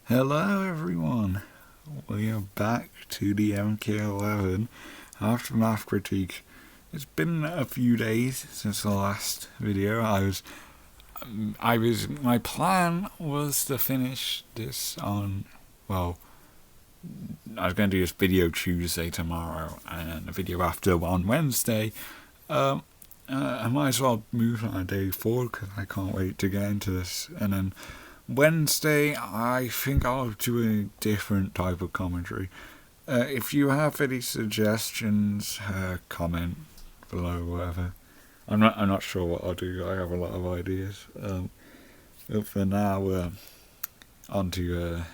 Hello everyone, we are back to the MK11 Aftermath critique. It's been a few days since the last video. My plan was to finish this on, well, I was going to do this video Tuesday tomorrow and a video after on Wednesday. I might as well move on a day forward because I can't wait to get into this. And then Wednesday, I think I'll do a different type of commentary. If you have any suggestions, comment below, whatever. I'm not sure what I'll do. I have a lot of ideas. But for now, on to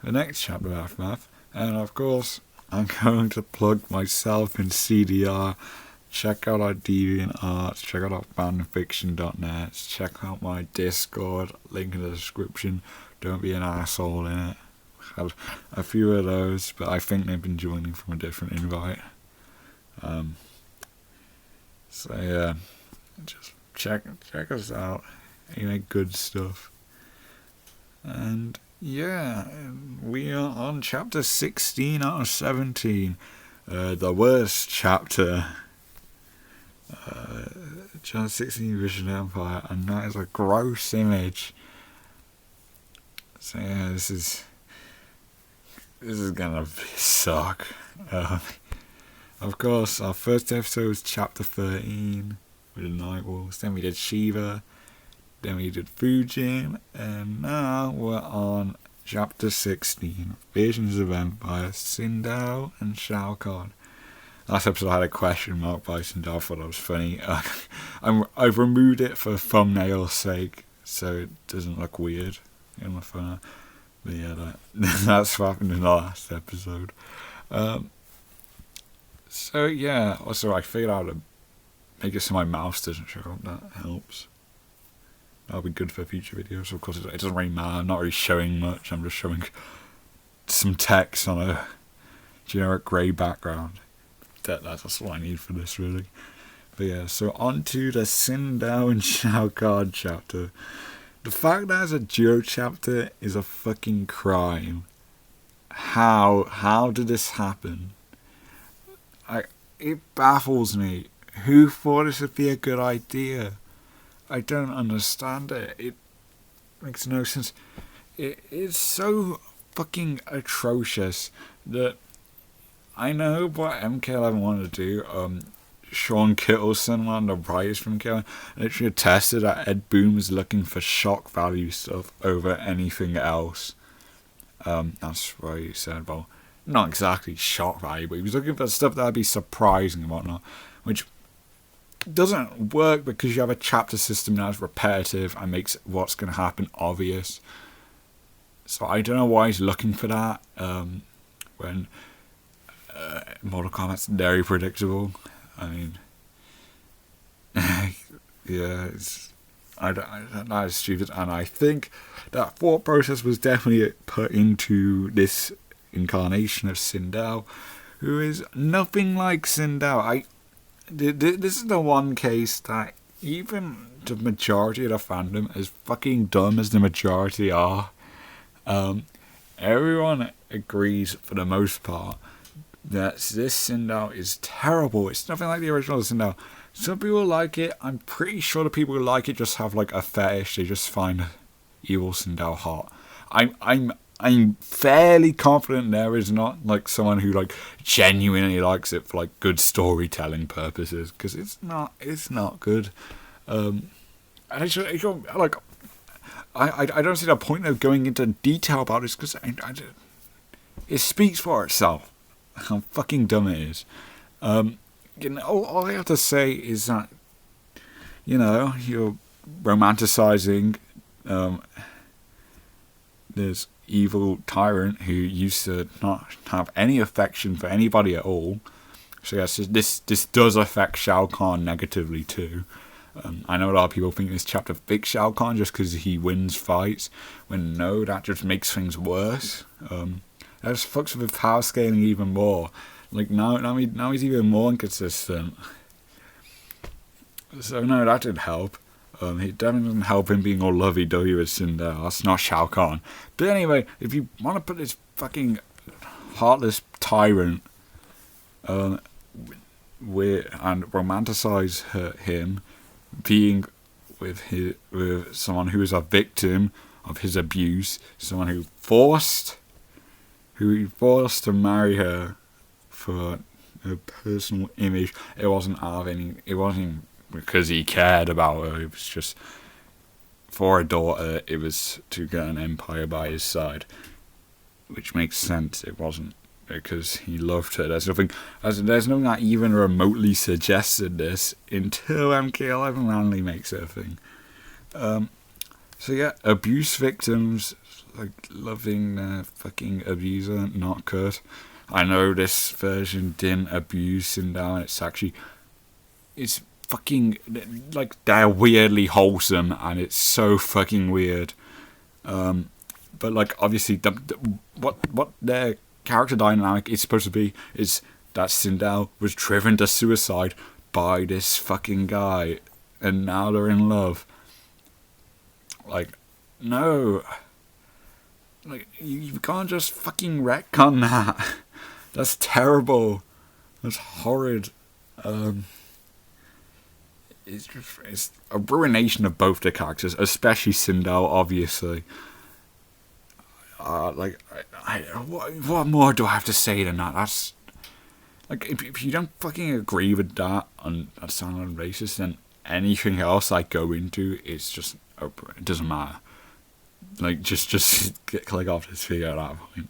the next chapter of Aftermath. And of course, I'm going to plug myself in CDR. Check out our DeviantArt, check out our fanfiction.net, check out my Discord, link in the description. Don't be an asshole in it. Had a few of those, but I think they've been joining from a different invite. So yeah, just check us out. You make good stuff. And yeah, we are on chapter 16 out of 17. The worst chapter. Chapter 16 Vision Empire, and that is a gross image. So yeah, this is gonna suck. Of course, our first episode was chapter 13 with the Night Wolves. Then we did Shiva. Then we did Fujin, and now we're on chapter 16, Visions of Empire, Sindel and Shao Kahn. Last episode I had a question mark by Sindel. I thought that was funny. I've removed it for thumbnail's sake, so it doesn't look weird in my phone. But yeah, that's what happened in the last episode. So yeah, also I figured out how to make it so my mouse doesn't show up. That helps. That'll be good for future videos. Of course, it doesn't really matter. I'm not really showing much. I'm just showing some text on a generic grey background. That's what I need for this, really. But yeah, so on to the Sindel and Shao Kahn chapter. The fact that it's a duo chapter is a fucking crime. How did this happen? It baffles me. Who thought this would be a good idea? I don't understand it. It makes no sense. It's so fucking atrocious that I know what MK11 wanted to do. Sean Kittleson, one of the writers from MK11, literally attested that Ed Boon was looking for shock value stuff over anything else. That's what he said. Well, not exactly shock value, but he was looking for stuff that would be surprising and whatnot, which doesn't work because you have a chapter system that's repetitive and makes what's going to happen obvious. So I don't know why he's looking for that when Mortal Kombat's very predictable. I mean, yeah, that is stupid, and I think that thought process was definitely put into this incarnation of Sindel, who is nothing like Sindel. This is the one case that even the majority of the fandom, as fucking dumb as the majority are, everyone agrees for the most part that this Sindel is terrible. It's nothing like the original Sindel. Some people like it. I'm pretty sure the people who like it just have like a fetish. They just find evil Sindel hot. I'm fairly confident there is not like someone who like genuinely likes it for like good storytelling purposes, because it's not good. And I don't see the point of going into detail about this, because it speaks for itself how fucking dumb it is. All I have to say is that, you're romanticizing this evil tyrant who used to not have any affection for anybody at all. So yes, this does affect Shao Kahn negatively too. I know a lot of people think this chapter fixed Shao Kahn just because he wins fights, when no, that just makes things worse. That just fucks with power scaling even more. Like now he's even more inconsistent. So no, that did help. He definitely doesn't help him being all lovey-dovey with Sindel. That's not Shao Kahn. But anyway, if you want to put this fucking heartless tyrant and romanticize him being with someone who is a victim of his abuse, someone who forced to marry her for a personal image. It wasn't because he cared about her. It was just for a daughter. It was to get an empire by his side, which makes sense. It wasn't because he loved her. There's nothing that even remotely suggested this until MK11 randomly makes it a thing. So yeah, abuse victims like loving their fucking abuser, not good. I know this version didn't abuse Sindel, and it's fucking like they're weirdly wholesome, and it's so fucking weird. But like obviously, what their character dynamic is supposed to be is that Sindel was driven to suicide by this fucking guy, and now they're in love. Like, no. Like, you can't just fucking retcon that. That's terrible. That's horrid. It's a ruination of both the characters, especially Sindel, obviously. What more do I have to say than that? That's like, if you don't fucking agree with that on a sound basis, then anything else I go into is just it doesn't matter. Like just click off this video at that point.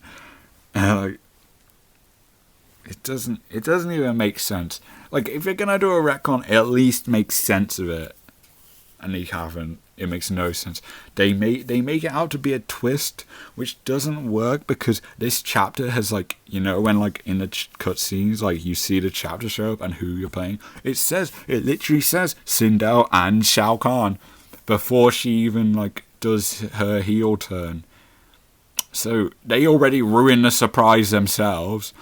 Like, it doesn't even make sense. Like, if you're gonna do a retcon, at least make sense of it. And they haven't. It makes no sense. They make it out to be a twist, which doesn't work because this chapter has, like, you know, when like in the cutscenes, like you see the chapter show up and who you're playing. It literally says Sindel and Shao Kahn before she even like does her heel turn. So they already ruined the surprise themselves.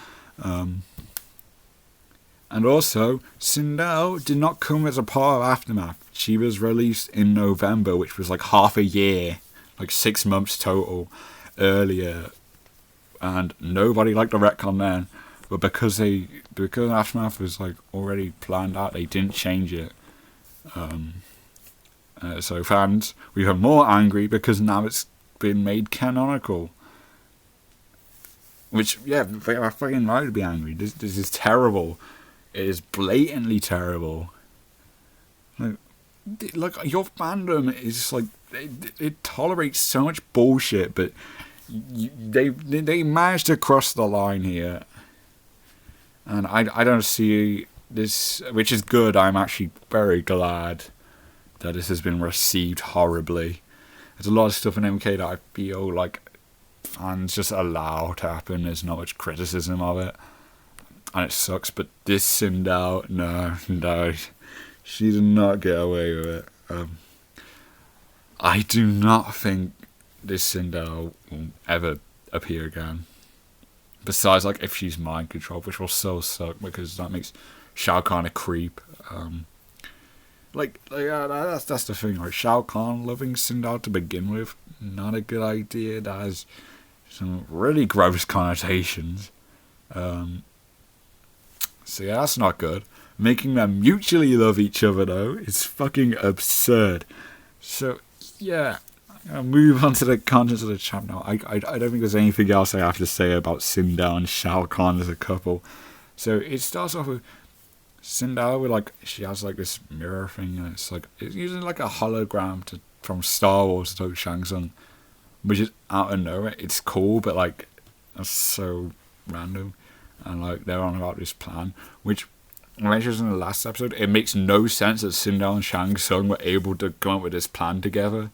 And also, Sindel did not come as a part of Aftermath. She was released in November, which was like half a year, like 6 months total earlier. And nobody liked the retcon then. But because Aftermath was like already planned out, they didn't change it. So fans, we are more angry because now it's been made canonical. Which, yeah, they are fucking right to be angry. This is terrible. It is blatantly terrible. Like your fandom is like it tolerates so much bullshit, but they managed to cross the line here, and I don't see this, which is good. I'm actually very glad that this has been received horribly. There's a lot of stuff in MK that I feel like fans just allow to happen. There's not much criticism of it. And it sucks, but this Sindel, no, she did not get away with it. I do not think this Sindel will ever appear again. Besides, like, if she's mind controlled, which will so suck because that makes Shao Kahn a creep. That's the thing, right? Shao Kahn loving Sindel to begin with, not a good idea. That has some really gross connotations. So yeah, that's not good. Making them mutually love each other, though, is fucking absurd. So, yeah, I'll move on to the contents of the chapter now. I don't think there's anything else I have to say about Sindel and Shao Kahn as a couple. So it starts off with Sindel with, like, she has, like, this mirror thing, and it's using, like, a hologram from Star Wars to Shang Tsung, which is out of nowhere. It's cool, but, like, that's so random. And like they're on about this plan, which I mentioned in the last episode, it makes no sense that Sindel and Shang Tsung were able to come up with this plan together.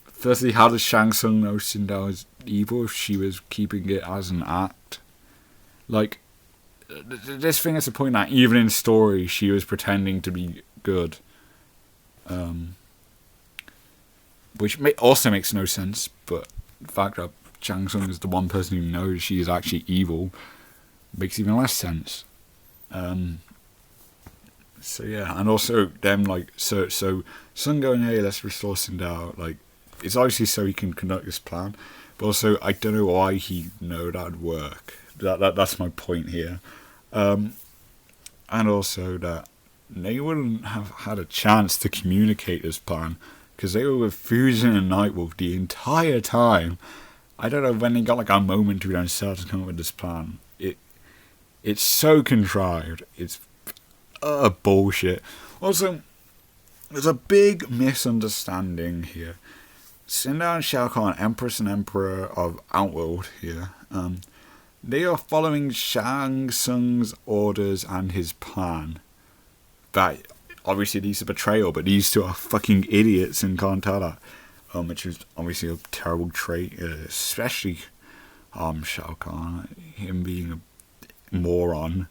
Firstly, how does Shang Tsung know Sindel is evil if she was keeping it as an act? Like, this thing is the point that even in story she was pretending to be good, which also makes no sense. But the fact that Shang Tsung is the one person who knows she is actually evil makes even less sense. So yeah, and also them like so Sun going, hey, let's restore Sindel. Like, it's obviously so he can conduct this plan, but also I don't know why he know that'd work. That's my point here, and also that they wouldn't have had a chance to communicate this plan because they were with Fusion and Nightwolf the entire time. I don't know when they got like a moment to themselves to come up with this plan. It's so contrived. It's bullshit. Also, there's a big misunderstanding here. Sindel and Shao Kahn, Empress and Emperor of Outworld here, they are following Shang Tsung's orders and his plan. That obviously leads to betrayal, but these two are fucking idiots and can't tell that. Which is obviously a terrible trait, especially Shao Kahn, him being a moron.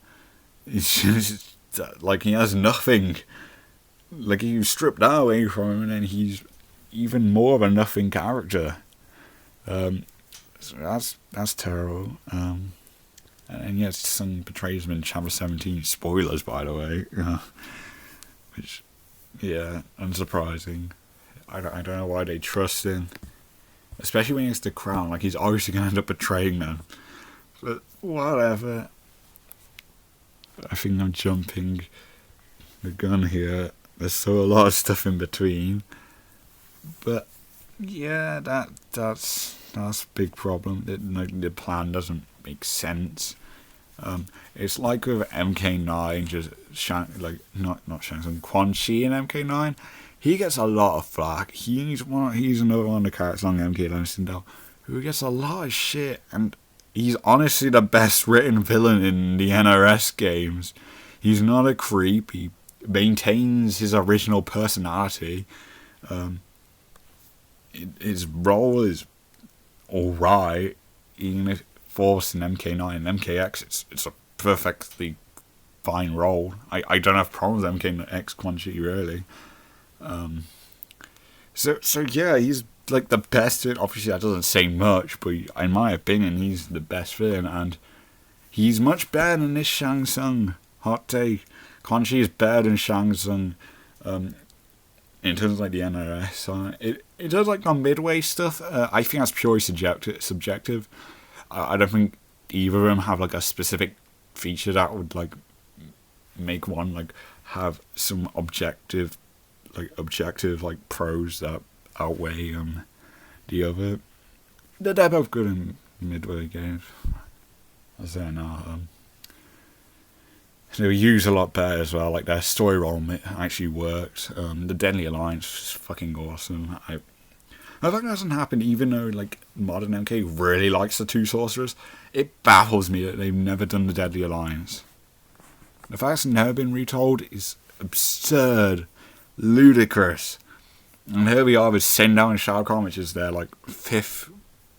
It's just like he has nothing. Like, you strip that away from him, and then he's even more of a nothing character. So that's terrible. And yes, Sun betrays him in Chapter 17. Spoilers, by the way. Which, yeah, unsurprising. I don't know why they trust him. Especially when it's the Crown. Like, he's obviously going to end up betraying them. But whatever. I think I'm jumping the gun here. There's still a lot of stuff in between. But, yeah, that's a big problem. The plan doesn't make sense. It's like with MK9, just not Shang Tsung, Quan Chi in MK9. He gets a lot of flack. He's another one of the characters on MK9 Sindel who gets a lot of shit, and he's honestly the best written villain in the NRS games. He's not a creep. He maintains his original personality. His role is alright, even if forced in MK9 and MKX. It's a perfectly fine role. I don't have problems with MKX Quan Chi, really. So yeah, he's like the best. Obviously, that doesn't say much, but in my opinion, he's the best villain, and he's much better than this Shang Tsung. Hot take. Quan Chi is better than Shang Tsung. In terms of like the NRS, it does like on midway stuff. I think that's purely subjective. I don't think either of them have like a specific feature that would like make one like have some objective pros that outweigh the other. They're both good in midway games. As they're now. They were used a lot better as well. Like, their story role actually worked. The Deadly Alliance is fucking awesome. I think that doesn't happen even though like modern MK really likes the two sorcerers. It baffles me that they've never done the Deadly Alliance. The fact it's never been retold is absurd, ludicrous. And here we are with Sindel and Shao Kahn, which is their like fifth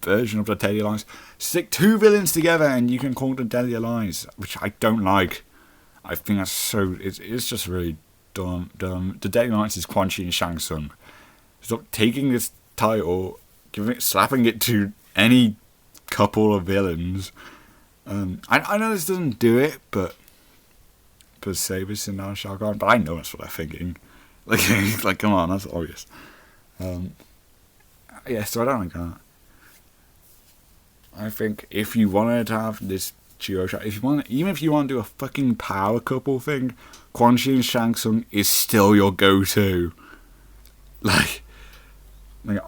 version of the Deadly Alliance. Stick two villains together and you can call it the Deadly Alliance, which I don't like. I think that's so. It's just really dumb. The Deadly Alliance is Quan Chi and Shang Tsung. Stop taking this title, slapping it to any couple of villains. I know this doesn't do it, but per se with Sindel and Shao Kahn, but I know that's what they're thinking. Like come on, that's obvious. Yeah, so I don't like that. I think if you wanted to have this duo shot, even if you want to do a fucking power couple thing, Quan Chi and Shang Tsung is still your go-to. Like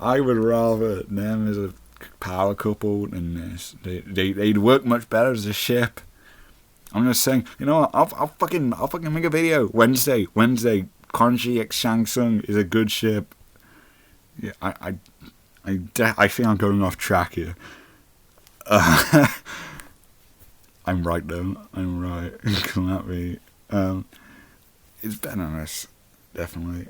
I would rather them as a power couple than this. They'd work much better as a ship. I'm just saying, you know what, I'll fucking make a video Wednesday. Quan Chi x Shang Tsung is a good ship. Yeah, I think I'm going off track here. I'm right though. I'm right. Come at me. It's better than this, definitely.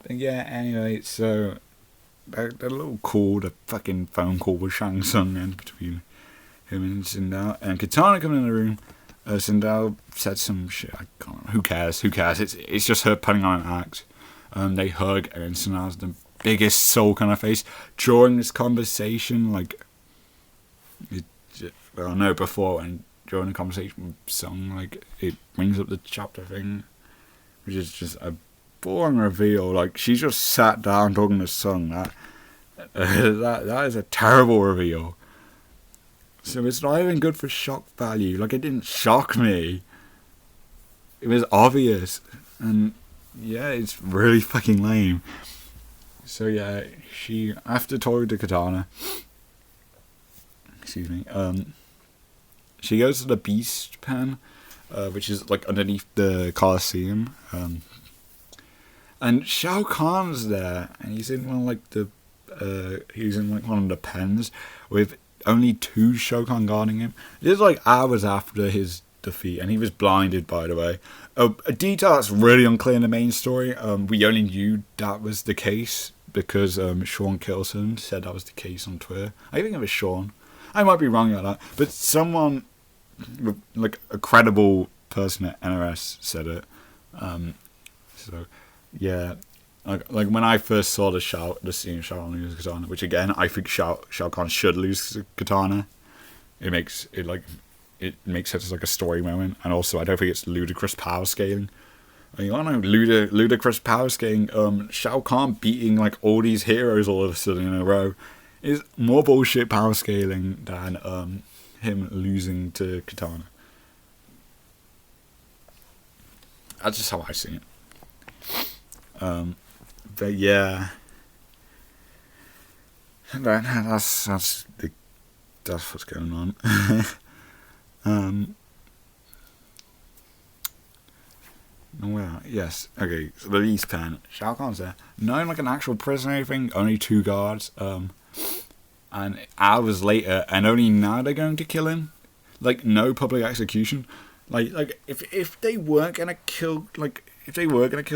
But yeah, anyway, so they're a little cool. The fucking phone call with Shang Tsung and between him and Sindel, and Katana coming in the room. Sindel said some shit. I can't. Who cares? It's just her putting on an act. They hug, and Sindel has the biggest soul kind of face during this conversation. Like, before when during the conversation with Sung, like, it brings up the chapter thing, which is just a boring reveal. Like, she just sat down talking to Sung. That is a terrible reveal. So it's not even good for shock value. Like, it didn't shock me. It was obvious. And yeah, it's really fucking lame. So yeah, she, after talking to Katana, excuse me, she goes to the Beast Pen, which is like underneath the Coliseum. And Shao Kahn's there, and he's in one of like one of the pens with only 2 Shokan guarding him. This is like hours after his defeat, and he was blinded, by the way. A detail that's really unclear in the main story. We only knew that was the case because Sean Kilson said that was the case on Twitter. I think it was Sean. I might be wrong about that, but someone, like a credible person at NRS, said it. So yeah. Like when I first saw the scene of Shao Kahn lose Katana, which again I think Shao Kahn should lose Katana. It makes it as like a story moment, and also I don't think it's ludicrous power scaling. I don't know, ludicrous power scaling. Shao Kahn beating like all these heroes all of a sudden in a row is more bullshit power scaling than him losing to Katana. That's just how I see it. But yeah, that's what's going on. Well, yes, okay. So the Beast Pen, Shao Kahn's there. Not like an actual prison or anything. Only 2 guards. And hours later, and only now they're going to kill him. Like no public execution. Like if they weren't gonna kill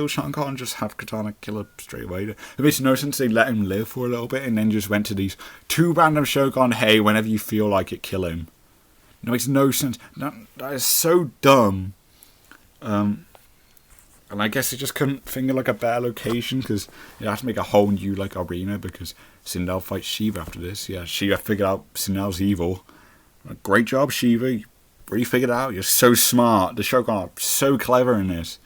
Shao Kahn, just have Katana kill her straight away. It makes no sense they let him live for a little bit and then just went to these 2 random Shogun, hey, whenever you feel like it, kill him. It makes no sense. That is so dumb. And I guess they just couldn't think of like a better location because you have to make a whole new like arena because Sindel fights Shiva after this. Yeah, Shiva figured out Sindel's evil. Great job, Shiva. You really figured it out. You're so smart. The Shogun are so clever in this.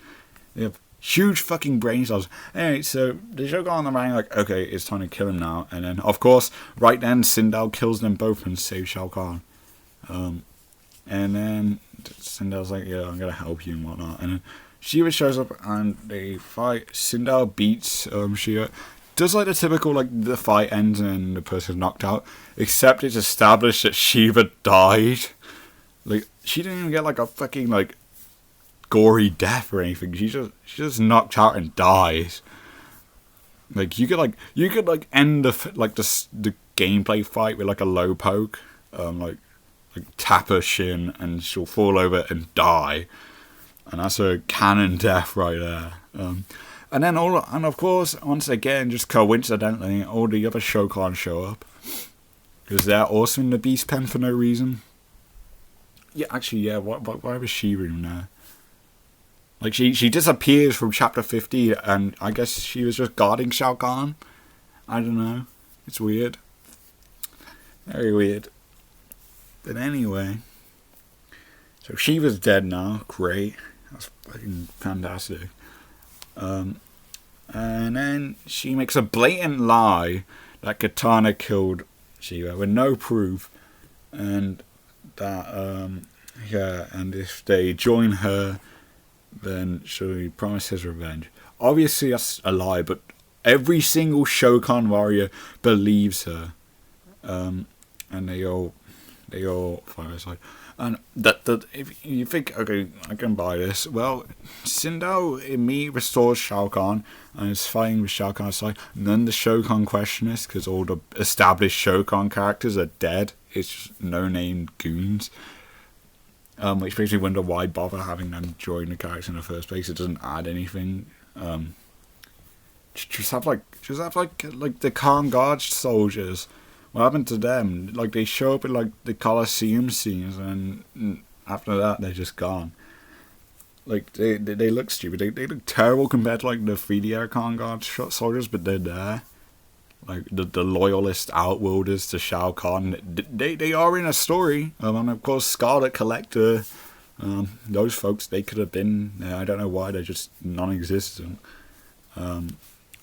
They have huge fucking brain cells. Anyway, so the Shogun on the ring, like, okay, it's time to kill him now. And then, of course, right then, Sindel kills them both and saves Shao Kahn. And then Sindel's like, yeah, I'm going to help you and whatnot. And then Shiva shows up and they fight. Sindel beats Shiva. Does like the typical, like, the fight ends and the person's knocked out. Except it's established that Shiva died. Like, she didn't even get, like, a fucking, like, gory death or anything. She just knocked out and dies. Like, you could end the gameplay fight with, like, a low poke. Like tap her shin and she'll fall over and die. And that's a canon death right there. And then of course, once again, just coincidentally, all the other Shokan show up. Because they're also in the Beast Pen for no reason. Yeah, actually, yeah, why was she in there? Like, she disappears from chapter 50, and I guess she was just guarding Shao Kahn. I don't know. It's weird. Very weird. But anyway. So Shiva's dead now. Great. That's fucking fantastic. And then she makes a blatant lie that Katana killed Shiva with no proof. And that, yeah, and if they join her, then she promises revenge. Obviously that's a lie, but every single Shokan warrior believes her. And they all fight aside. And that if you think, okay, I can buy this, well, Sindel immediately restores Shao Kahn and is fighting with Shao Kahn's side. None of the Shokan question this because all the established Shokan characters are dead. It's just no-name goons. Which makes me wonder why bother having them join the characters in the first place. It doesn't add anything. Just have the Khan Guard soldiers. What happened to them? Like, they show up in like the Colosseum scenes, and after that they're just gone. Like, they look stupid. They look terrible compared to like the 3D Khan Guard soldiers, but they're there. like the loyalist outworlders to Shao Kahn. They are in a story, and of course Scarlet Collector. Those folks, they could have been. I don't know why they're just non-existent.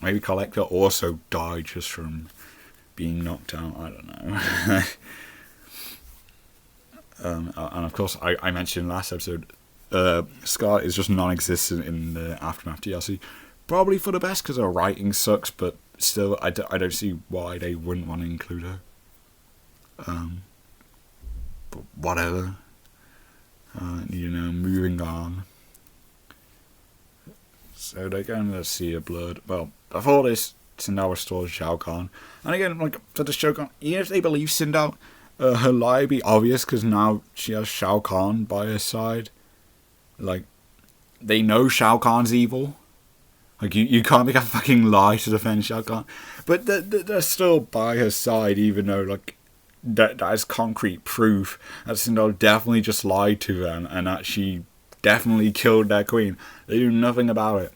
Maybe Collector also died just from being knocked out. I don't know. And of course, I mentioned last episode, Scarlet is just non-existent in the Aftermath DLC. Probably for the best because her writing sucks, but still, I don't see why they wouldn't want to include her. But whatever. Moving on. So they're going to see a blood. Well, before this, Sindel restores Shao Kahn. And again, like, to the Shao Kahn, even if they believe Sindel, her lie would be obvious because now she has Shao Kahn by her side. Like, they know Shao Kahn's evil. Like, you can't make a fucking lie to defend Shao Kahn. But they're still by her side, even though, like, that is concrete proof that Sindel definitely just lied to them and that she definitely killed their queen. They do nothing about it.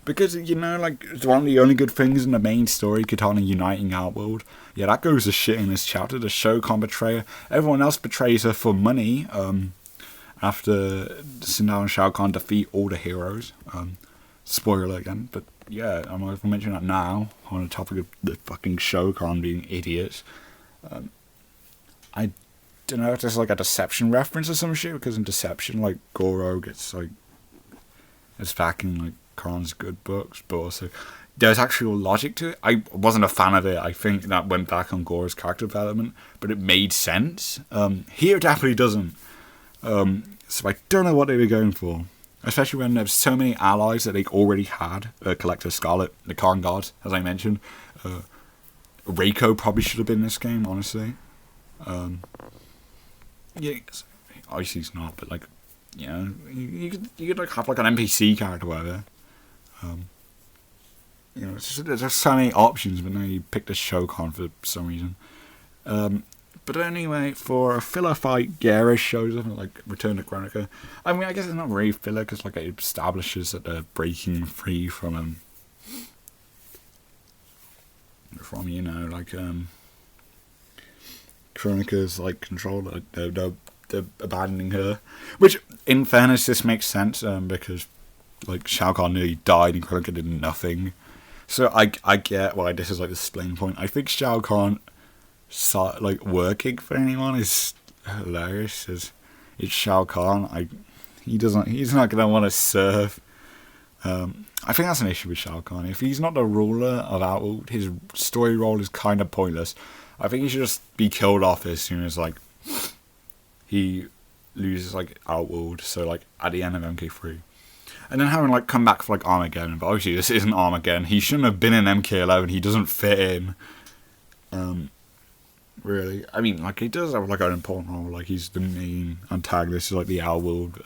Because, like, it's one of the only good things in the main story, Katana uniting Outworld. Yeah, that goes to shit in this chapter. The Shao Kahn betrayer. Everyone else betrays her for money. After Sindel and Shao Kahn defeat all the heroes. Spoiler again, but yeah, I'm going to mention that now on the topic of the fucking Shao Kahn being idiots. I don't know if there's like a Deception reference or some shit, because in Deception, like, Goro gets like, it's back in like Khan's good books, but also there's actual logic to it. I wasn't a fan of it. I think that went back on Goro's character development, but it made sense. Here it definitely doesn't. So I don't know what they were going for. Especially when there's so many allies that they already had. Collector Scarlet, the Khan Guards, as I mentioned. Reiko probably should have been in this game, honestly. Yeah, obviously he's not, but like, you could like have like an NPC character or whatever. There's just so many options, but now you picked a Shao Kahn for some reason. But anyway, for a filler fight, Garrus shows up and like Return to Chronica. I mean, I guess it's not really filler because like it establishes that they're breaking free from Chronica's like control. Like they're abandoning her, which in fairness this makes sense because like Shao Kahn nearly died and Chronica did nothing. So I get why this is like the splaying point. I think Shao Kahn like working for anyone is hilarious. It's Shao Kahn. He's not gonna want to serve. I think that's an issue with Shao Kahn. If he's not the ruler of Outworld, his story role is kind of pointless. I think he should just be killed off as soon as like he loses like Outworld. So like at the end of MK3, and then having like come back for like Armageddon. But obviously this isn't Armageddon. He shouldn't have been in MK11. He doesn't fit in. Really, I mean, like he does have like an important role. Like he's the main antagonist. He's like the Outworld.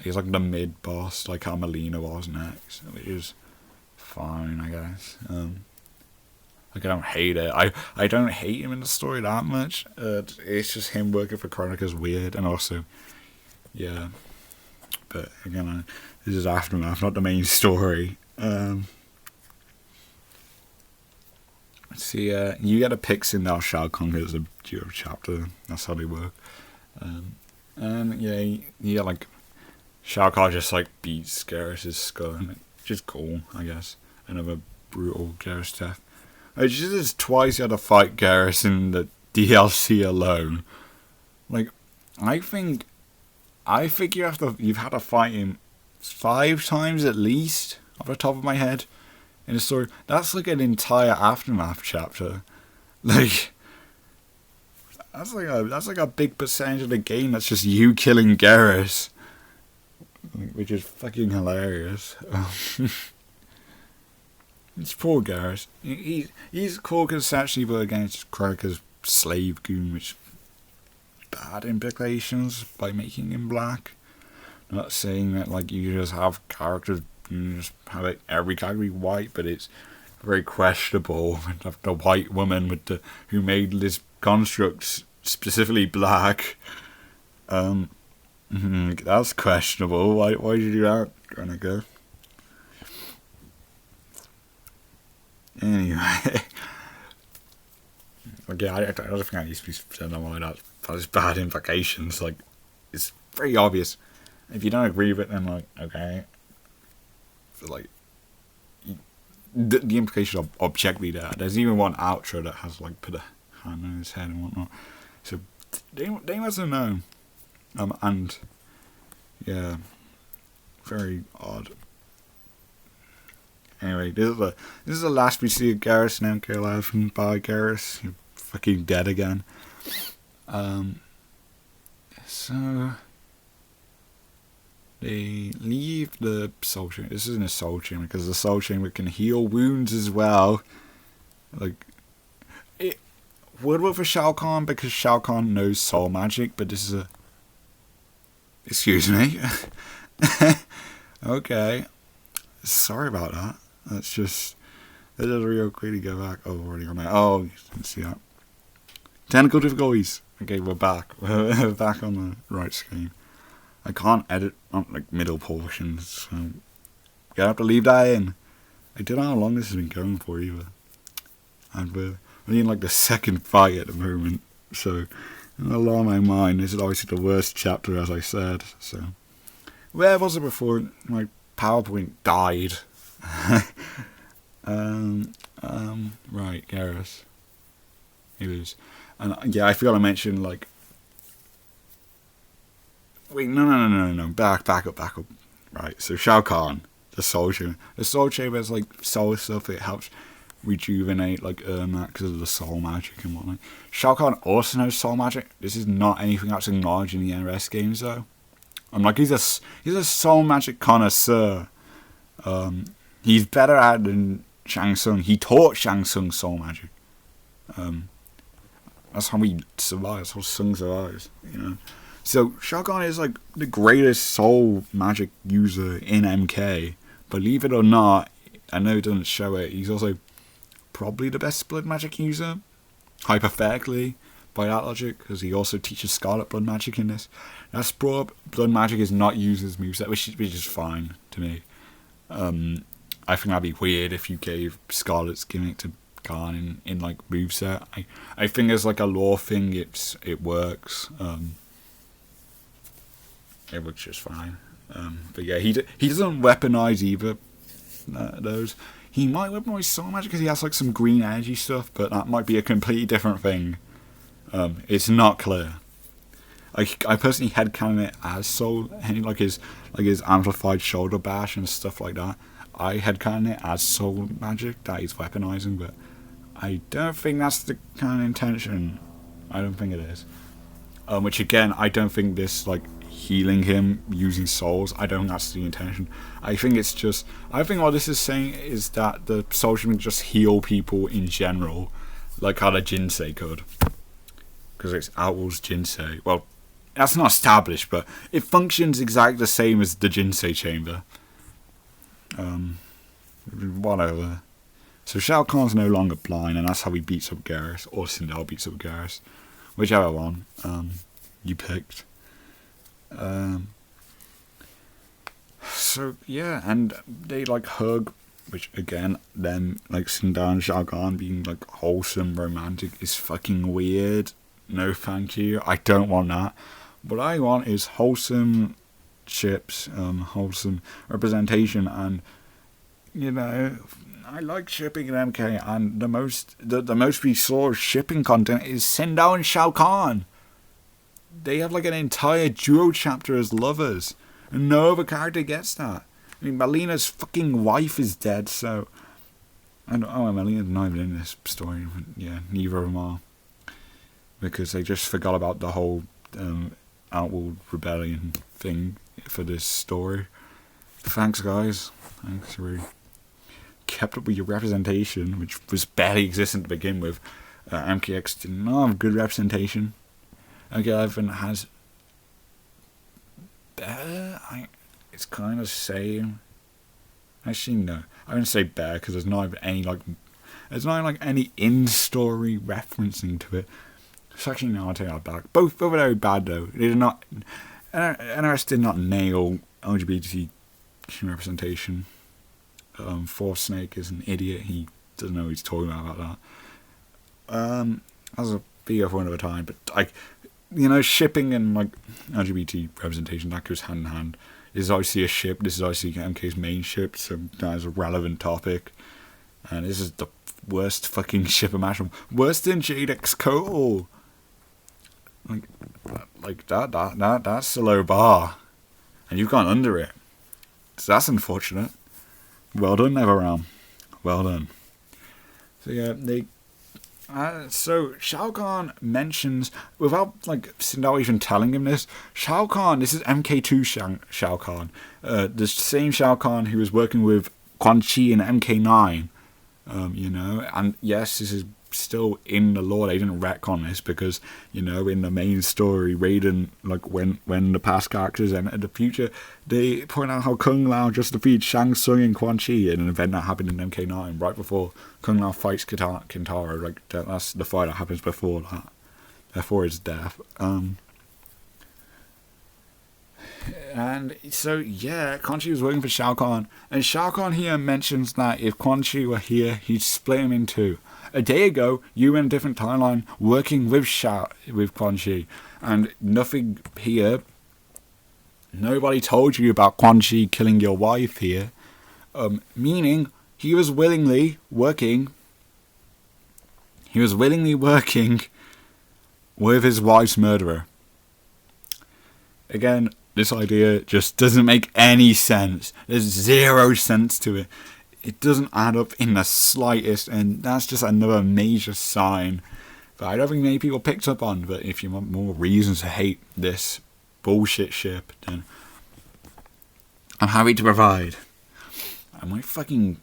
He's like the mid boss, like how Melina was next, which is fine, I guess. Like I don't hate it. I don't hate him in the story that much. It's just him working for Chronica's weird, and also, yeah. But again, this is Aftermath, not the main story. See, you get to pick Sindel Shao Kahn as a duo chapter. That's how they work. And yeah, you get like Shao Kahn just like beats Garrus' skull, which is cool, I guess. Another brutal Garrus death. It's just twice you had to fight Garrus in the DLC alone. Like, I think you've had to fight him 5 times at least, off the top of my head. In the story, that's like an entire Aftermath chapter. Like, that's like a big percentage of the game. That's just you killing Garrus, which is fucking hilarious. It's poor Garrus. He's cool because it's actually but against Chronica's slave goon, which bad implications by making him black. Not saying that like you just have characters. You just have it, every category white, but it's very questionable. The white woman who made this construct specifically black. That's questionable. Why did you do that, Chronica? Anyway. Like, yeah, I don't think I used to be saying that like that. That has bad implications. Like, it's very obvious. If you don't agree with it, then, like, okay. But, like, the implication of objectively there. There's even one outro that has, like, put a hand on his head and whatnot. So, they must have known. And, yeah, very odd. Anyway, this is the last we see of Garrus and MK Live, and bye Garrus, you're fucking dead again. So they leave the soul chamber. This isn't a soul chamber because the soul chamber can heal wounds as well. Like, it would work for Shao Kahn because Shao Kahn knows soul magic, but this is a. Excuse me. Okay. Sorry about that. That's just real quick to go back. Oh, already got my. Oh, you didn't see that. Technical difficulties. Okay, we're back. We're back on the right screen. I can't edit on like middle portions, so you have to leave that in. I don't know how long this has been going for either. And we're only in like the second fight at the moment, so in a lot of my mind, this is obviously the worst chapter, as I said. So where was it before my PowerPoint died? Right, Garrus. He was, and yeah, I forgot to mention like. Wait, no. Back up. Right, so Shao Kahn, the Soul Chamber. The Soul Chamber is like soul stuff. It helps rejuvenate like that because of the soul magic and whatnot. Shao Kahn also knows soul magic. This is not anything that's acknowledged in the NRS games though. I'm like he's a soul magic connoisseur. He's better at it than Shang Tsung. He taught Shang Tsung soul magic. That's how he survives. That's how Tsung survives. You know. So Shao Kahn is like the greatest soul magic user in MK. Believe it or not, I know it doesn't show it. He's also probably the best blood magic user, hypothetically, by that logic, because he also teaches Scarlet blood magic in this. That's brought up. Blood magic is not used as moveset, which is fine to me. I think that'd be weird if you gave Scarlet's gimmick to Kahn in like moveset. I think as like a lore thing, it works. It works just fine. But yeah, he doesn't weaponize either those. He might weaponize soul magic because he has like some green energy stuff, but that might be a completely different thing. It's not clear. I personally headcanon it as soul, like his amplified shoulder bash and stuff like that. I headcanon it as soul magic that he's weaponizing, but I don't think that's the kind of intention. I don't think it is. Which again, I don't think this like healing him using souls, I don't think that's the intention. I think what this is saying is that the soul can just heal people in general, like how the Jinsei could. Because it's Outward's Jinsei. Well, that's not established, but it functions exactly the same as the Jinsei chamber. Whatever. So Shao Kahn's no longer blind, and that's how he beats up Garrus, or Sindel beats up Garrus. Whichever one you picked. So yeah, and they like hug, which again, them like Sindel and Shao Kahn being like wholesome, romantic is fucking weird. No thank you. I don't want that. What I want is wholesome ships, wholesome representation, and you know, I like shipping in MK, and the most we saw of shipping content is Sindel and Shao Kahn. They have like an entire duo chapter as lovers, and no other character gets that. I mean, Melina's fucking wife is dead, so Melina's not even in this story. Yeah, neither of them are, because they just forgot about the whole Outworld Rebellion thing for this story. Thanks, guys. Thanks, really kept up with your representation, which was barely existent to begin with. MKX did not have good representation. MK11 has better. It's kind of same. Actually, no. I wouldn't say better because there's not any any in-story referencing to it. So actually, no, I'll take that back. Both are very bad though. They did not. NRS did not nail LGBT representation. Force Snake is an idiot. He doesn't know what he's talking about that. As a video for another time, but like, you know, shipping and like LGBT representation, that goes hand in hand. This is obviously a ship. This is obviously MK's main ship, so that is a relevant topic. And this is the worst fucking ship imaginable. Worse than Jadex Kotal. Like that's a low bar, and you've gone under it. So that's unfortunate. Well done, NetherRealm. Well done. So yeah, so Shao Kahn mentions, without like Sindel even telling him this, Shao Kahn, this is MK2 Shao Kahn, the same Shao Kahn who was working with Quan Chi in MK9, you know, and yes, this is still in the lore. They didn't retcon this because, you know, in the main story, Raiden, like when the past characters enter the future, they point out how Kung Lao just defeated Shang Tsung and Quan Chi in an event that happened in MK9 right before Kung Lao fights Kintaro. Like that's the fight that happens before that, before his death. And so yeah, Quan Chi was working for Shao Kahn, and Shao Kahn here mentions that if Quan Chi were here, he'd split him in two. A day ago, you were in a different timeline working with Quan Chi, and nothing here. Nobody told you about Quan Chi killing your wife here, meaning he was willingly working. He was willingly working with his wife's murderer. Again, this idea just doesn't make any sense. There's zero sense to it. It doesn't add up in the slightest, and that's just another major sign that I don't think many people picked up on. But if you want more reasons to hate this bullshit ship, then I'm happy to provide. And my fucking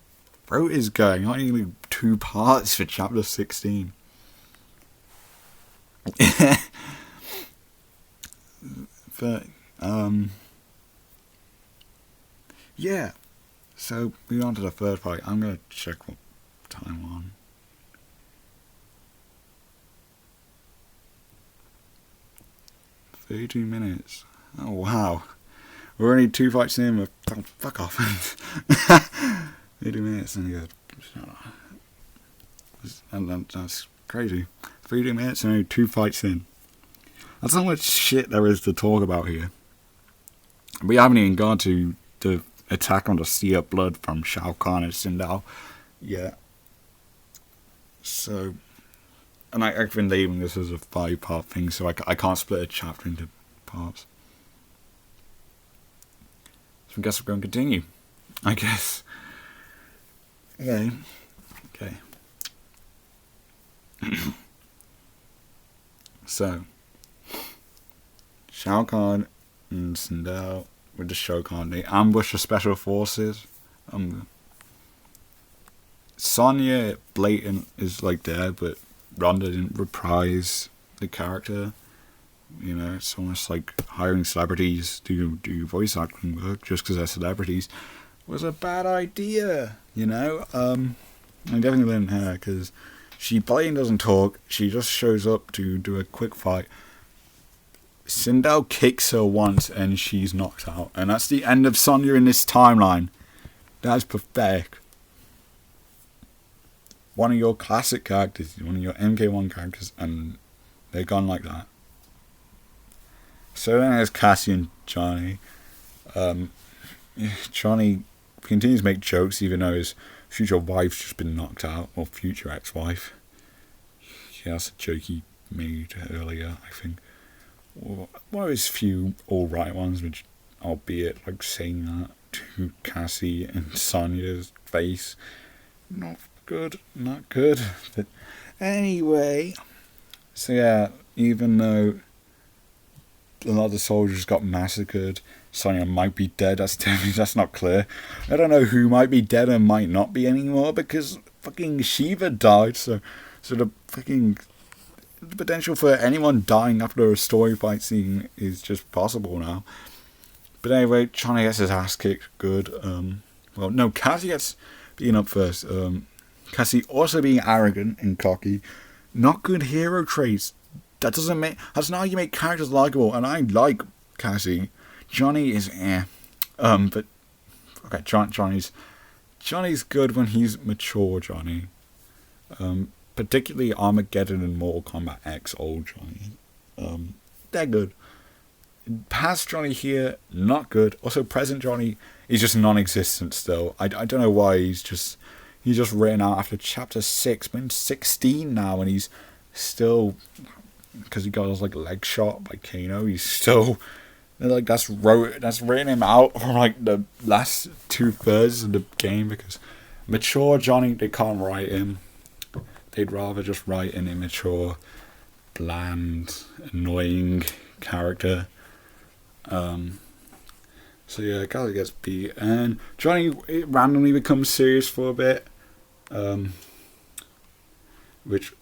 throat is going. I need 2 parts for chapter 16. But yeah. So, moving on to the third part. I'm going to check what time we're on. 32 minutes. Oh, wow. We're only 2 fights in. Oh, fuck off. 32 minutes. And that's crazy. 32 minutes and only 2 fights in. That's how much shit there is to talk about here. We haven't even gone to the attack on the Sea of Blood from Shao Kahn and Sindel. Yeah. So, and I've been labeling this as a 5-part thing, so I can't split a chapter into parts. So I guess we're going to continue. I guess. Okay. So, Shao Kahn and Sindel with the Shokan, they ambush the special forces. Sonya blatant is like there, but Ronda didn't reprise the character. You know, it's almost like hiring celebrities to do voice acting work just because they're celebrities was a bad idea. You know, I definitely blame her because she blatant doesn't talk. She just shows up to do a quick fight. Sindel kicks her once and she's knocked out. And that's the end of Sonya in this timeline. That's pathetic. One of your classic characters, one of your MK1 characters, and they're gone like that. So then there's Cassie and Johnny. Johnny continues to make jokes even though his future wife's just been knocked out, or future ex-wife. Yeah, that's a joke he made earlier, I think. One of his few alright ones, which, albeit like saying that to Cassie and Sonya's face, not good. But anyway, so yeah, even though a lot of the soldiers got massacred, Sonya might be dead. That's not clear. I don't know who might be dead and might not be anymore because fucking Shiva died. So the fucking the potential for anyone dying after a story fight scene is just possible now. But anyway, Johnny gets his ass kicked. Good. Well, no, Cassie gets beaten up first. Cassie also being arrogant and cocky. Not good hero traits. That's not how you make characters likable. And I like Cassie. Johnny is but okay, Johnny's good when he's mature. Johnny. Particularly Armageddon and Mortal Kombat X old Johnny. They're good. Past Johnny here, not good. Also, present Johnny is just non-existent still. I don't know why he's just written out after chapter 6, been 16 now, and he's still, because he got his like leg shot by Kano, he's still like that's written him out for like the last 2/3 of the game, because mature Johnny, they can't write him. They'd rather just write an immature, bland, annoying character. So yeah, Gallagher gets beat, and Johnny randomly becomes serious for a bit, which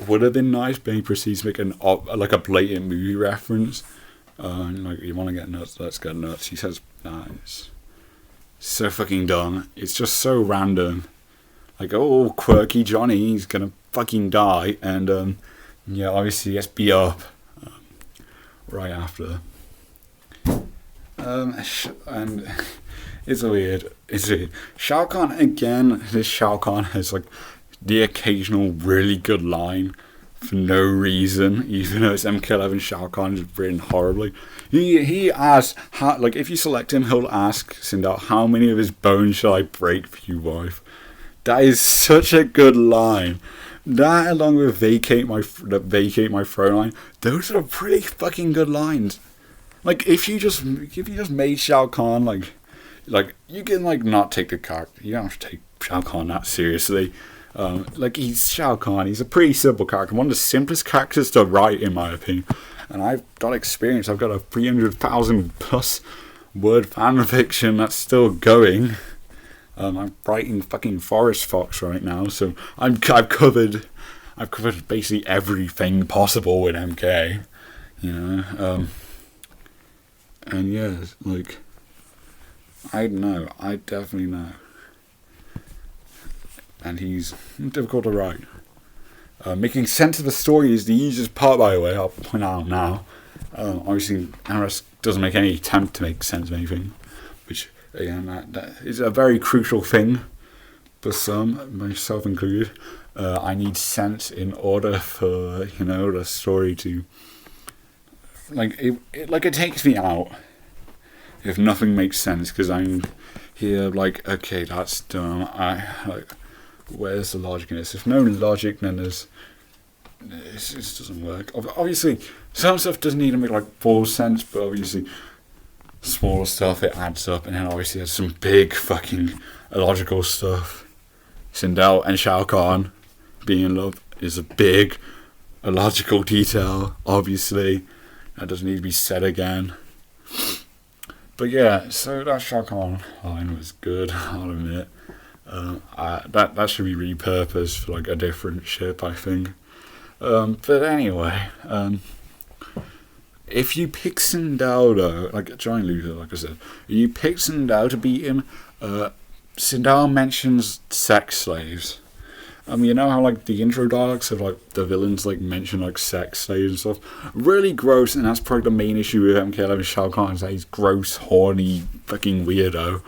would have been nice, but he proceeds to make a blatant movie reference. Like, you want to get nuts, let's get nuts. He says, nah, it's so fucking dumb. It's just so random. Like, oh, quirky Johnny, he's gonna fucking die, and yeah, obviously he gets beat up right after. And it's weird. Shao Kahn again. This Shao Kahn has like the occasional really good line for no reason, even though it's MK11. Shao Kahn is written horribly. He asks how, like, if you select him, he'll ask Sindel, how many of his bones shall I break for you, wife? That is such a good line. That, along with vacate my throne line, those are pretty fucking good lines. Like, if you just made Shao Kahn like you can like not take the character. You don't have to take Shao Kahn that seriously. Like, he's Shao Kahn. He's a pretty simple character. One of the simplest characters to write, in my opinion. And I've got experience. I've got a 300,000 plus word fan fiction that's still going. I'm writing fucking Forest Fox right now, so I've covered basically everything possible with MK. You know. And yeah, like, I know. I definitely know. And he's difficult to write. Making sense of the story is the easiest part, by the way, I'll point out now. Obviously, Aris doesn't make any attempt to make sense of anything, which, again, that is a very crucial thing for some, myself included. I need sense in order for, the story to... Like, it takes me out if nothing makes sense, because I'm here like, okay, that's dumb. Where's the logic in this? If no logic, then this doesn't work. Obviously, some stuff doesn't need to make like full sense, but obviously, small stuff, it adds up, and then obviously there's some big fucking illogical stuff. Sindel and Shao Kahn being in love is a big illogical detail, obviously. That doesn't need to be said again. But yeah, so that Shao Kahn line was good, I'll admit. That should be repurposed for like a different ship, I think. But anyway, if you pick Sindel though, like Johnny Luther, like I said, you pick Sindel to beat him, Sindel mentions sex slaves. You know how like the intro dialogues of like the villains like mention like sex slaves and stuff? Really gross, and that's probably the main issue with MK11 Shao Kahn, is that he's gross, horny, fucking weirdo.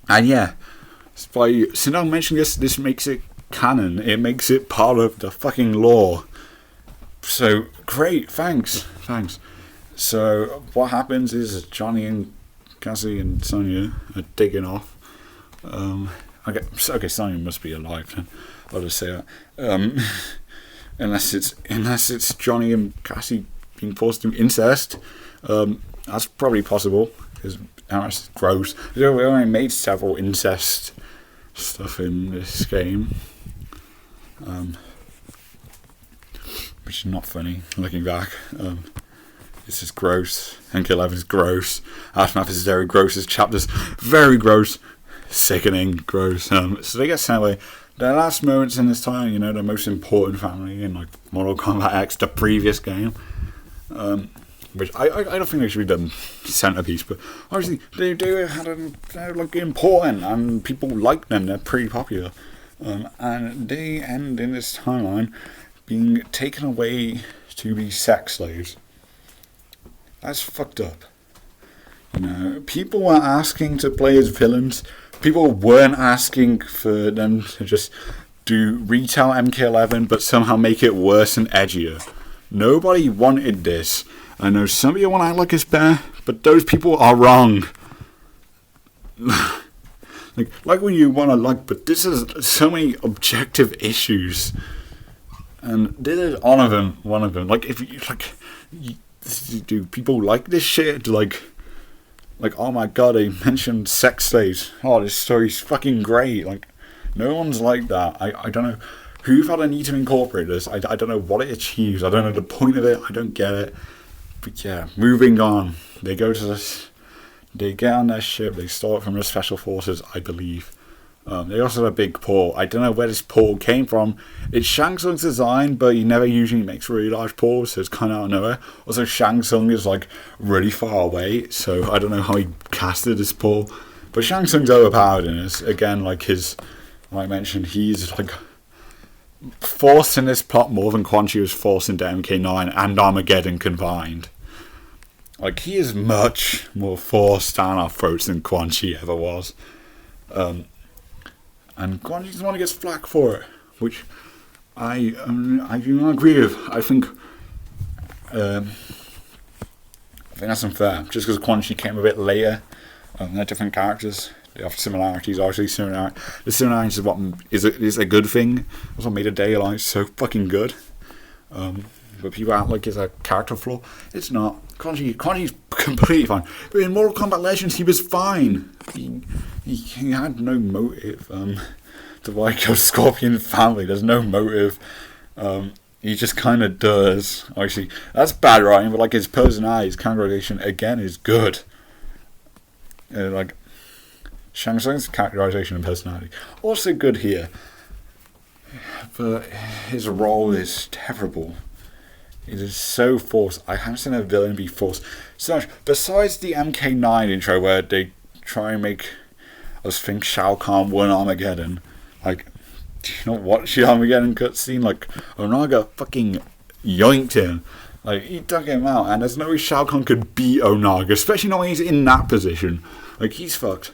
And yeah, by Sindel mentioning this makes it canon. It makes it part of the fucking lore. So great, thanks. So what happens is Johnny and Cassie and Sonya are digging off. Okay, Sonya must be alive then. I'll just say that. Unless it's Johnny and Cassie being forced to incest. That's probably possible, because it's gross. We only made several incest stuff in this game. Which is not funny, looking back. It's just gross. MK11 is gross. Aftermath is very gross. His chapter's very gross. Sickening, gross. So they get sent away. Their last moments in this time, the most important family in like Mortal Kombat X, the previous game. Which I don't think they should be done centerpiece, but obviously they're like important and people like them. They're pretty popular, and they end in this timeline being taken away to be sex slaves. That's fucked up. People were asking to play as villains. People weren't asking for them to just do retell MK11 but somehow make it worse and edgier. Nobody wanted this. I know some of you want to act like it's better, but those people are wrong. like when you want to but this is so many objective issues, and this is one of them. Like, if you do people like this shit? Like, oh my god, they mentioned sex slaves. Oh, this story's fucking great. Like, no one's like that. I don't know who felt a need to incorporate this. I don't know what it achieves. I don't know the point of it. I don't get it. But yeah, moving on. They go to this. They get on their ship. They stole it from the special forces, I believe. They also have a big portal. I don't know where this portal came from. It's Shang Tsung's design, but he never usually makes really large portals, so it's kind of out of nowhere. Also, Shang Tsung is like really far away, so I don't know how he casted this portal. But Shang Tsung's overpowered in this. Again, like I mentioned, he's like forced in this plot more than Quan Chi was forced into MK9 and Armageddon combined. Like, he is much more forced down our throats than Quan Chi ever was. And Quan Chi's the one who gets flack for it, which I do not agree with. I think that's unfair, just because Quan Chi came a bit later. They're different characters. They have similarities, obviously. The similarities is what is a good thing. That's what made A Day Alive so fucking good. But people act like it's a character flaw. It's not. Quan Chi's completely fine. But in Mortal Kombat Legends, he was fine. He had no motive to why kill Scorpion's family. There's no motive. He just kind of does. Obviously, that's bad writing, but like his personality, his characterization, again, is good. Like Shang Tsung's characterization and personality, also good here. But his role is terrible. It is so forced. I haven't seen a villain be forced so much. Besides the MK9 intro where they try and make us think Shao Kahn won Armageddon. Like, do you not watch the Armageddon cutscene? Like, Onaga fucking yoinked him. Like, he dug him out, and there's no way Shao Kahn could beat Onaga, especially not when he's in that position. Like, he's fucked.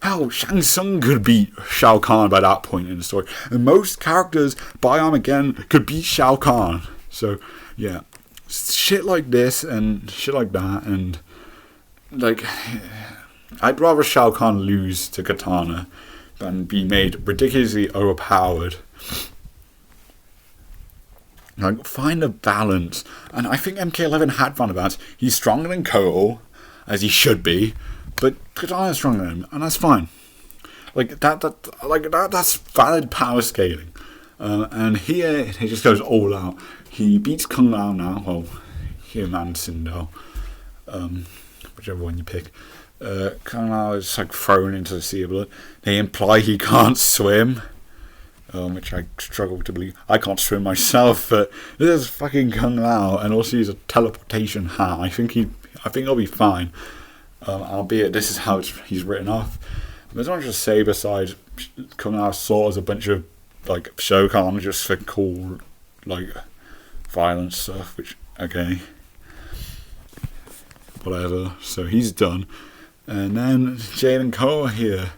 Hell, Shang Tsung could beat Shao Kahn by that point in the story. And most characters by Armageddon could beat Shao Kahn. So, yeah. Shit like this and shit like that, and like, I'd rather Shao Kahn lose to Katana than be made ridiculously overpowered. Like, find a balance. And I think MK11 had found a balance. He's stronger than Kotal, as he should be, but Katana's stronger than him, and that's fine. Like, that's valid power scaling. And here, he just goes all out. He beats Kung Lao now. Well, him and Sindel. Whichever one you pick. Kung Lao is like thrown into the sea of blood. They imply he can't swim. Which I struggle to believe. I can't swim myself, but this is fucking Kung Lao, and also he's a teleportation hat. I think he'll be fine. Albeit this is how he's written off. There's not just say besides Kung Lao saw as a bunch of like Shokan just for cool like violent stuff, which okay. Whatever. So he's done. And then Jade and Ko are here.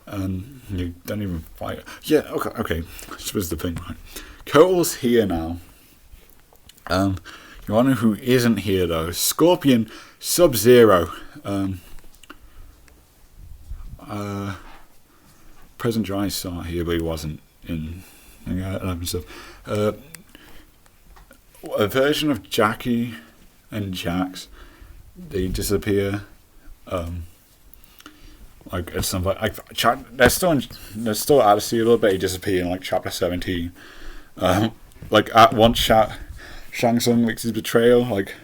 And you don't even fight. Yeah, okay. This was the thing, right? Kotal's here now. You wanna know who isn't here though? Scorpion, Sub-Zero. President Dry saw here, but he wasn't in 11 stuff. A version of Jackie and Jax, they disappear. Like at some point, they're still out of sea a little bit. They disappear in like chapter 17. Like at once, Shang Tsung makes his betrayal. Like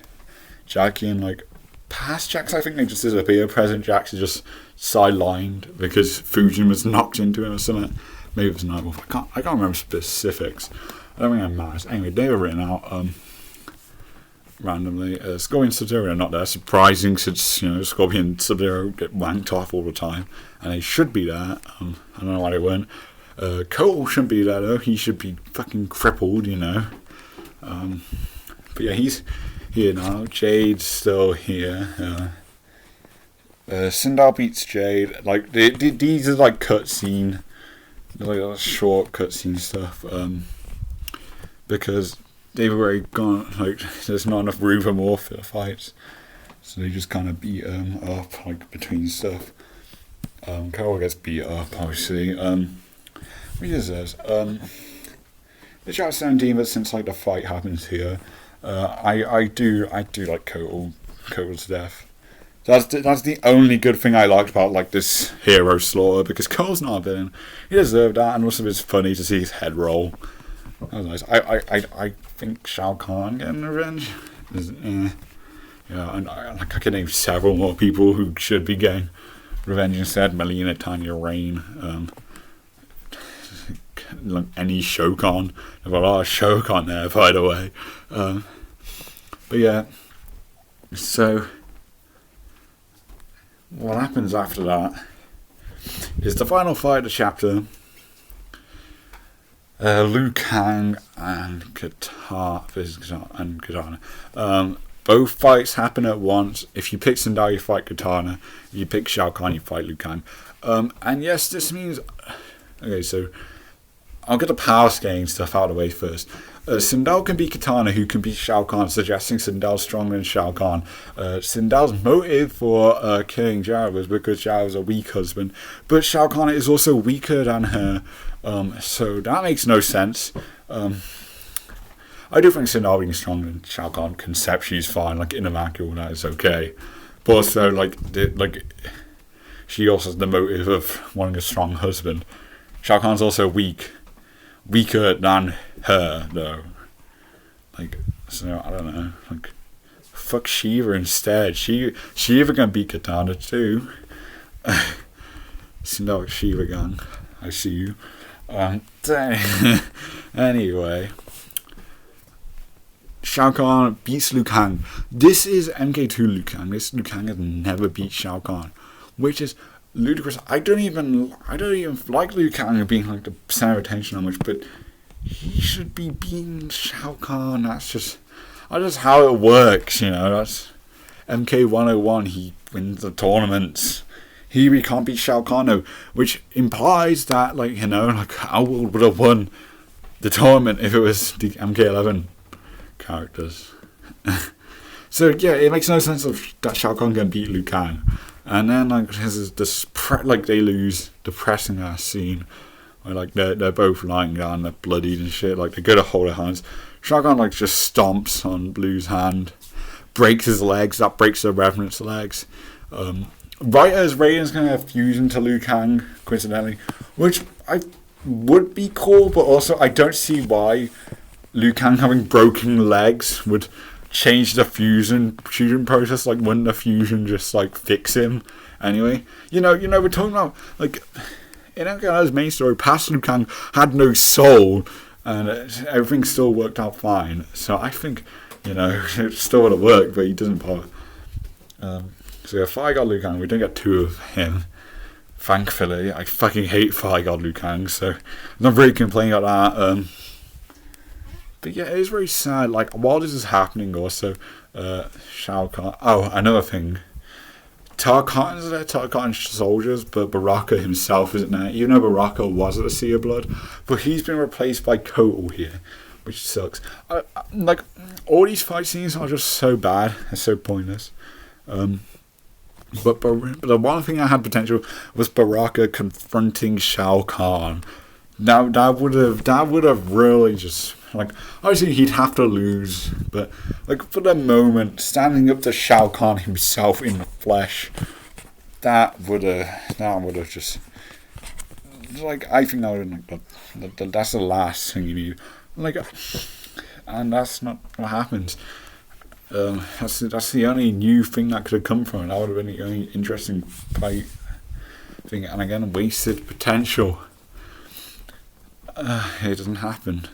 Jackie and like past Jax, I think they just disappear. Present Jax is just sidelined because Fujin was knocked into him or something. Maybe it was Nightwolf. I can't remember specifics. I don't think that matters. Anyway, they were written out randomly. Scorpion and Sub-Zero are not there. Surprising, since Scorpion and Sub-Zero get wanked off all the time, and they should be there. I don't know why they weren't. Cole shouldn't be there though. He should be fucking crippled, But yeah, he's here now. Jade's still here. Sindel beats Jade. Like these are like cutscene like short cutscene stuff, because they've already gone, like, there's not enough room for more filler fights, so they just kind of beat up, like, between stuff. Carol gets beat up, obviously. What is this? The chapter 17, but since, like, the fight happens here, I do like Kotal's death. That's the only good thing I liked about, like, this hero slaughter, because Kotal's not a villain. He deserved that, and also it's funny to see his head roll. That was nice. I think Shao Kahn getting revenge is, yeah, and I can name several more people who should be getting revenge instead. Melina, Tanya, Rain, like any Shokan. There's a lot of Shokan there, by the way. But yeah, so what happens after that is the final fight of the chapter. Liu Kang and Katana. Both fights happen at once. If you pick Sindel, you fight Katana. If you pick Shao Kahn, you fight Liu Kang. And yes, this means... Okay, so I'll get the power scaling stuff out of the way first. Sindel can beat Katana, who can beat Shao Kahn, suggesting Sindel's stronger than Shao Kahn. Sindel's motive for killing Zhao was because Zhao was a weak husband, but Shao Kahn is also weaker than her, so that makes no sense. I do think Sindel being stronger than Shao Kahn conceptually is fine, like in a vacuum, that is okay. But also, like she also has the motive of wanting a strong husband. Shao Kahn's also weaker than her, though. Like, so I don't know. Like, fuck Shiva instead. Shiva can beat Katana too. Sindel Shiva gang. I see you. Anyway, Shao Kahn beats Liu Kang. This is MK2 Liu Kang. This Liu Kang has never beat Shao Kahn, which is ludicrous. I don't even like Liu Kang being like the center of attention that much, but he should be beating Shao Kahn. That's just how it works, you know. That's MK101. He wins the tournaments. He can't beat Shao Kahn, though, which implies that, like, you know, like, Owl would have won the tournament if it was the MK11 characters. So yeah, it makes no sense that Shao Kahn can beat Liu Kang. And then, like, there's this they lose depressing ass scene where, like, they're both lying down, they're bloodied and shit. Like, they go to hold their hands. Shao Kahn, like, just stomps on Blue's hand, breaks his legs. That breaks the Revenant's legs. Right as Raiden's gonna fuse into Liu Kang, coincidentally, which I would be cool, but also I don't see why Liu Kang having broken legs would change the fusion process. Like, wouldn't the fusion just, like, fix him anyway? You know, we're talking about, like, in MK's main story, past Liu Kang had no soul, and everything still worked out fine. So I think, you know, it still would have worked, but he doesn't part. So yeah, Fire God Liu Kang, we don't get two of him, thankfully. I fucking hate Fire God Liu Kang, so I'm not really complaining about that. But yeah, it is very sad. Like, while this is happening, also, Shao Kahn. Oh, another thing. Tarkatan's there, Tarkatan's soldiers, but Baraka himself isn't there. Even though Baraka was at the Sea of Blood, but he's been replaced by Kotal here, which sucks. Like, all these fight scenes are just so bad and so pointless. But the one thing I had potential was Baraka confronting Shao Kahn. Now that would have really just, like, obviously he'd have to lose, but, like, for the moment, standing up to Shao Kahn himself in the flesh, that would have just, like, I think that would have, like, that's the last thing you need, like, and that's not what happens. That's the only new thing that could have come from it. That would have been the only interesting fight thing, and again, wasted potential. It doesn't happen.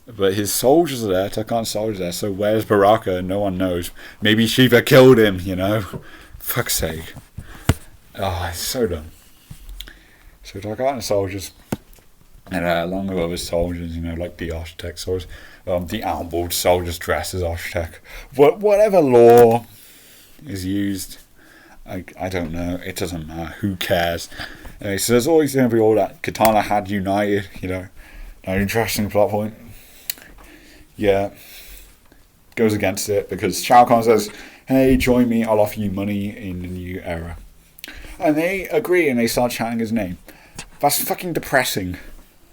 But his soldiers are there, Tarkan's soldiers are there, so where's Baraka? No one knows. Maybe Shiva killed him, you know? Fuck's sake. Oh, it's so dumb. So Tarkan's soldiers, and along with other soldiers, you know, like the architect soldiers, the armored soldiers dressed as architect. Whatever law is used, I don't know. It doesn't matter. Who cares? Anyway, so there's always going to be all that Katana had united, An interesting plot point. Yeah. Goes against it because Shao Kahn says, hey, join me, I'll offer you money in the new era. And they agree and they start chanting his name. That's fucking depressing.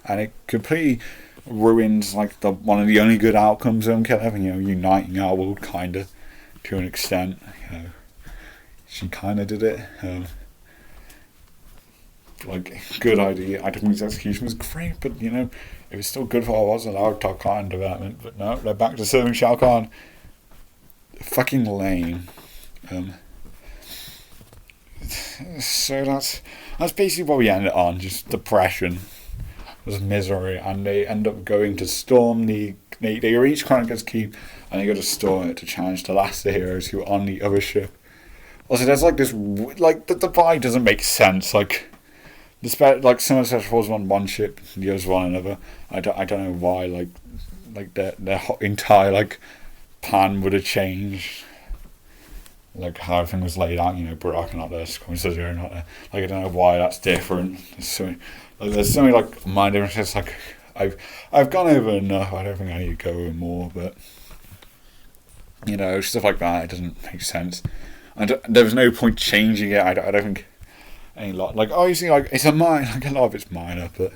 And it completely ruins one of the only good outcomes of Untitled, uniting our world kinda to an extent. She kinda did it. Good idea. I don't think his execution was great, but it was still good for what it was, allowed top Kahn development. But no, they're back to serving Shao Kahn. Fucking lame. So that's basically what we ended on, just depression. Was misery, and they end up going to storm they reach Chronicles Keep, and they go to storm it to challenge the last of the heroes who are on the other ship. Also, there's this, the divide doesn't make sense, some of the special forces on one ship, the others on another. I don't know why, their entire, plan would have changed. How everything was laid out, Baraka not there, Sub-Zero not there. I don't know why that's different. There's so many mind differences. I've gone over enough. I don't think I need to go over more, but stuff like that. It doesn't make sense. There was no point changing it. I don't think any lot. Obviously, it's a minor. A lot of it's minor, but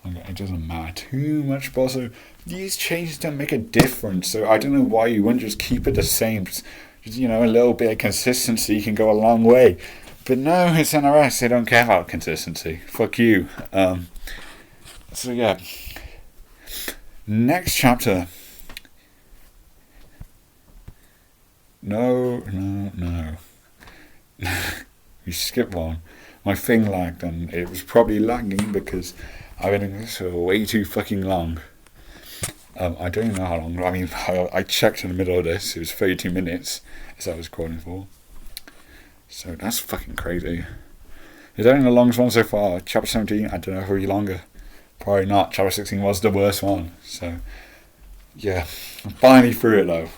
it doesn't matter too much. But also, these changes don't make a difference. So I don't know why you wouldn't just keep it the same. Just a little bit of consistency can go a long way. But no, it's NRS. They don't care about consistency. Fuck you. So yeah. Next chapter. No. We skipped one. My thing lagged, and it was probably lagging because I've been doing this for way too fucking long. I don't even know how long. I mean, I checked in the middle of this. It was 32 minutes as I was recording for. So that's fucking crazy. It's only the longest one so far. Chapter 17, I don't know if it'll be longer. Probably not. Chapter 16 was the worst one. So, yeah. I'm finally through it though.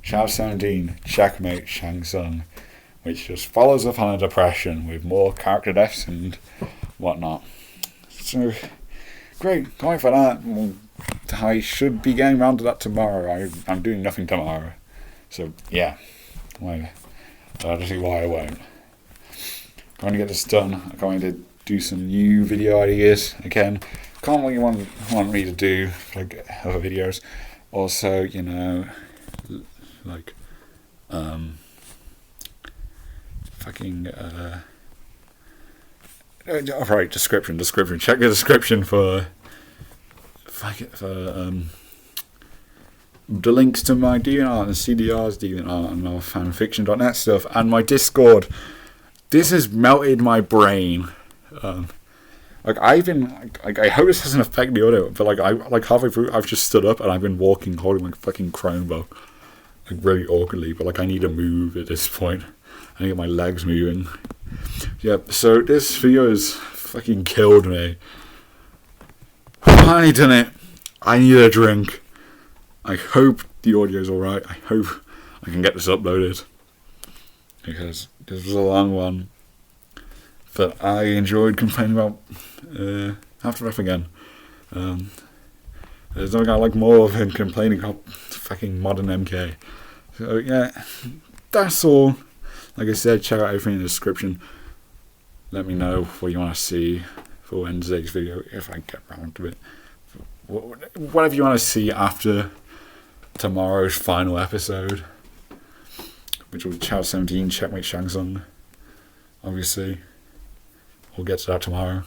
Chapter 17, Checkmate Shang Tsung, which just follows up on a depression with more character deaths and whatnot. So, great. Can't wait for that. I should be getting around to that tomorrow. I'm doing nothing tomorrow. So, yeah. Why? I don't see why I won't. Going to get this done. I'm going to do some new video ideas again. Can't what you want me to do, other videos. Also, alright, description. Check the description for the links to my DeviantArt and CDR's DeviantArt and my fanfiction.net stuff and my Discord. This has melted my brain. I hope this doesn't affect the audio, but halfway through I've just stood up and I've been walking holding my fucking Chromebook really awkwardly, but I need to move at this point. I need to get my legs moving. Yep, so this video has fucking killed me. Finally done it. I need a drink. I hope the audio's alright. I hope I can get this uploaded. Because this was a long one. But I enjoyed complaining about Aftermath again. There's nothing I like more than complaining about fucking modern MK. So yeah, that's all. Like I said, check out everything in the description. Let me know what you want to see for Wednesday's video, if I get around to it. Whatever you want to see after tomorrow's final episode, which will be Chapter 17, Checkmate Shang Tsung. Obviously, we'll get to that tomorrow.